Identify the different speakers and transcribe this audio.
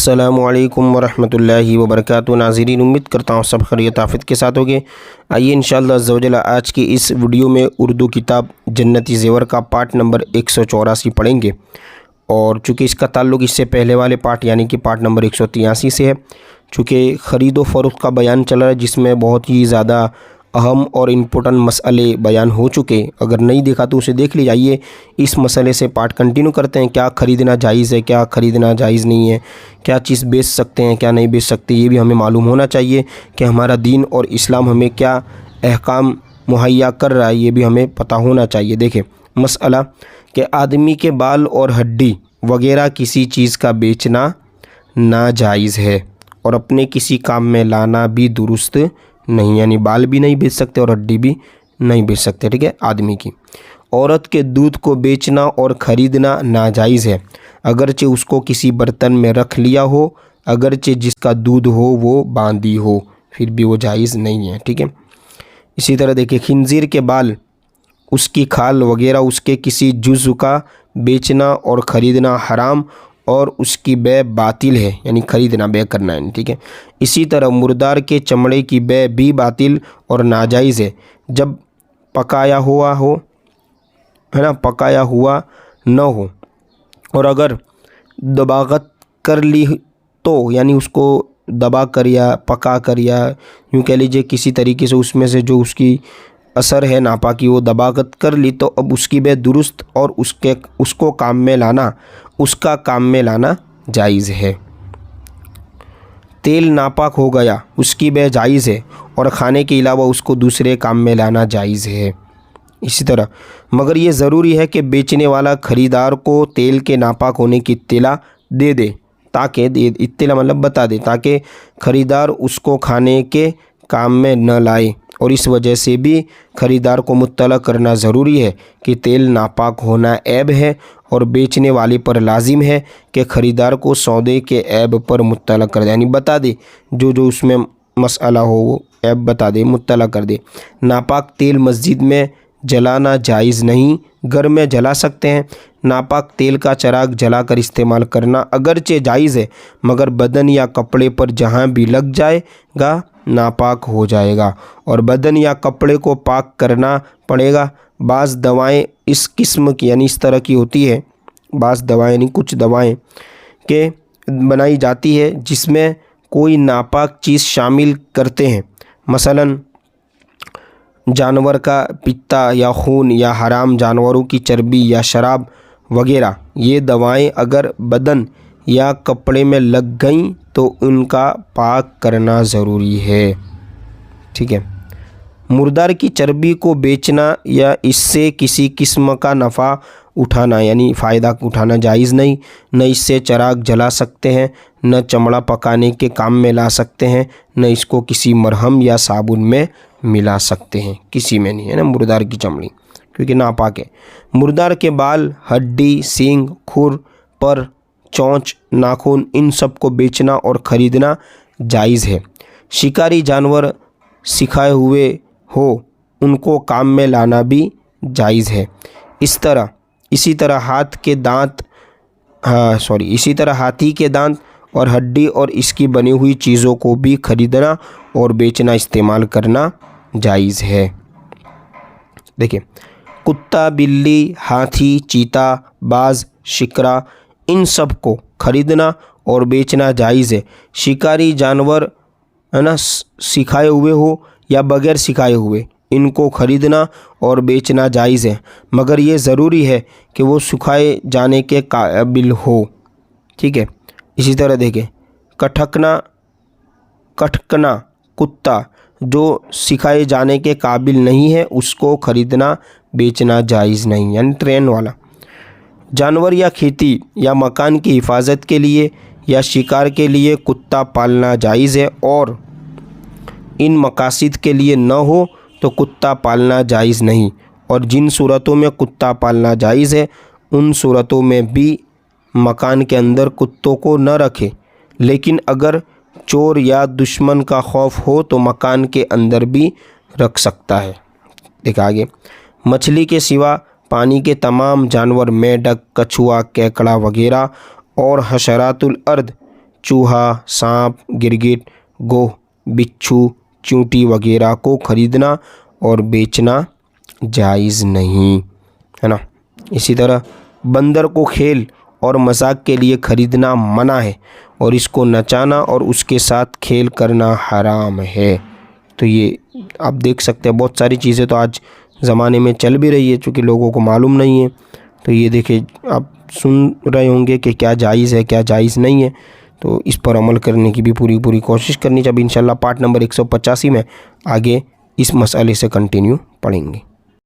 Speaker 1: अस्सलामुअलैकुम वरहमतुल्लाहि वबरकातुहू। नाज़रीन, उम्मीद करता हूँ सब खैरियत आफियत के साथ होंगे। आइए इंशाअल्लाह अज़्ज़ा व जल्ल आज की इस वीडियो में उर्दू किताब जन्नती ज़ेवर का पार्ट नंबर 184 पढ़ेंगे। और चूँकि इसका ताल्लुक़ इससे पहले वाले पार्ट यानी कि पार्ट नंबर 183 से है, चूँकि ख़रीद व फ़रोख्त का बयान चल रहा है जिसमें बहुत ही ज़्यादा अहम और इम्पोर्टेंट मसले बयान हो चुके। अगर नहीं देखा तो उसे देख लीजिए। आइए इस मसले से पार्ट कंटिन्यू करते हैं। क्या ख़रीदना जायज़ है, क्या ख़रीदना जायज़ नहीं है, क्या चीज़ बेच सकते हैं, क्या नहीं बेच सकते, ये भी हमें मालूम होना चाहिए कि हमारा दीन और इस्लाम हमें क्या अहकाम मुहैया कर रहा है, ये भी हमें पता होना चाहिए। देखें मसला कि आदमी के बाल और हड्डी वगैरह किसी चीज़ का बेचना नाजायज़ है और अपने किसी काम में लाना भी दुरुस्त नहीं, यानी बाल भी नहीं बेच सकते और हड्डी भी नहीं बेच सकते। ठीक है। आदमी की औरत के दूध को बेचना और ख़रीदना नाजायज़ है, अगरचे उसको किसी बर्तन में रख लिया हो, अगरचे जिसका दूध हो वो बांदी हो, फिर भी वो जायज़ नहीं है। ठीक है। इसी तरह देखिए खिंजीर के बाल, उसकी खाल वगैरह उसके किसी जुज़्व का बेचना और ख़रीदना हराम और उसकी बै बातिल है, यानी ख़रीदना बै करना है। ठीक है। इसी तरह मुर्दार के चमड़े की बै भी बातिल और नाजायज़ है जब पकाया हुआ हो, है ना, पकाया हुआ न हो, और अगर दबागत कर ली तो, यानी उसको दबा कर या पका कर या यूँ कह लीजिए किसी तरीके से उसमें से जो उसकी असर है नापाकी वो दबागत कर ली तो अब उसकी बै दुरुस्त और उसको काम में लाना, उसका काम में लाना जायज़ है। तेल नापाक हो गया, उसकी बै जायज़ है और खाने के अलावा उसको दूसरे काम में लाना जायज़ है। इसी तरह मगर ये ज़रूरी है कि बेचने वाला ख़रीदार को तेल के नापाक होने की इत्तला दे दे, ताकि इत्तला मतलब बता दे, ताकि ख़रीदार उसको खाने के काम में न लाए। और इस वजह से भी ख़रीदार को मुत्तला करना ज़रूरी है कि तेल नापाक होना ऐब है और बेचने वाले पर लाजिम है कि ख़रीदार को सौदे के ऐब पर मुत्तला कर दे, यानी बता दे जो उसमें मसला हो वो ऐब बता दे, मुत्तला कर दे। नापाक तेल मस्जिद में जलाना जायज़ नहीं, घर में जला सकते हैं। नापाक तेल का चिराग जलाकर इस्तेमाल करना अगरचे जायज़ है मगर बदन या कपड़े पर जहाँ भी लग जाएगा नापाक हो जाएगा और बदन या कपड़े को पाक करना पड़ेगा। बाज़ दवाएं इस किस्म की यानी इस तरह की होती है, बाज़ दवाएं यानी कुछ दवाएं के बनाई जाती है जिसमें कोई नापाक चीज़ शामिल करते हैं, मसलन जानवर का पित्ता या खून या हराम जानवरों की चर्बी या शराब वगैरह। ये दवाएं अगर बदन या कपड़े में लग गईं तो उनका पाक करना ज़रूरी है। ठीक है। मुर्दार की चर्बी को बेचना या इससे किसी किस्म का नफ़ा उठाना यानी फ़ायदा उठाना जायज़ नहीं। न इससे चिराग जला सकते हैं, न चमड़ा पकाने के काम में ला सकते हैं, न इसको किसी मरहम या साबुन में मिला सकते हैं, किसी में नहीं, है ना, मुर्दार की चमड़ी, क्योंकि नापाक है। मुर्दार के बाल, हड्डी, सींग, खुर, पर, चोंच, नाखून, इन सब को बेचना और ख़रीदना जायज़ है। शिकारी जानवर सिखाए हुए हो उनको काम में लाना भी जायज़ है। इसी तरह हाथी के दांत और हड्डी और इसकी बनी हुई चीज़ों को भी ख़रीदना और बेचना, इस्तेमाल करना जायज़ है। देखिए कुत्ता, बिल्ली, हाथी, चीता, बाज, शिकरा, इन सब को ख़रीदना और बेचना जायज़ है। शिकारी जानवर, है ना, सिखाए हुए हो या बग़ैर सिखाए हुए, इनको ख़रीदना और बेचना जायज़ है मगर ये ज़रूरी है कि वो सिखाए जाने के काबिल हो। ठीक है। इसी तरह देखें कटकना कुत्ता जो सिखाए जाने के काबिल नहीं है उसको ख़रीदना बेचना जायज़ नहीं, यानी ट्रेन वाला। जानवर या खेती या मकान की हिफाजत के लिए या शिकार के लिए कुत्ता पालना जायज़ है और इन मकासद के लिए न हो तो कुत्ता पालना जायज़ नहीं। और जिन सूरतों में कुत्ता पालना जायज़ है उन सूरतों में भी मकान के अंदर कुत्तों को न रखें, लेकिन अगर चोर या दुश्मन का खौफ हो तो मकान के अंदर भी रख सकता है। देखा आगे, मछली के सिवा पानी के तमाम जानवर, मेंढक, कछुआ, केकड़ा वगैरह और हशरातुल अर्द चूहा, सांप, गिरगिट, गोह, बिच्छू, चींटी वगैरह को खरीदना और बेचना जायज़ नहीं है ना। इसी तरह बंदर को खेल और मजाक के लिए खरीदना मना है और इसको नचाना और उसके साथ खेल करना हराम है। तो ये आप देख सकते हैं, बहुत सारी चीज़ें तो आज ज़माने में चल भी रही है, चूँकि लोगों को मालूम नहीं है। तो ये देखिए, आप सुन रहे होंगे कि क्या जायज़ है क्या जायज़ नहीं है। तो इस पर अमल करने की भी पूरी कोशिश करनी चाहिए। इंशाल्लाह पार्ट नंबर 185 में आगे इस मसले से कंटिन्यू पढ़ेंगे।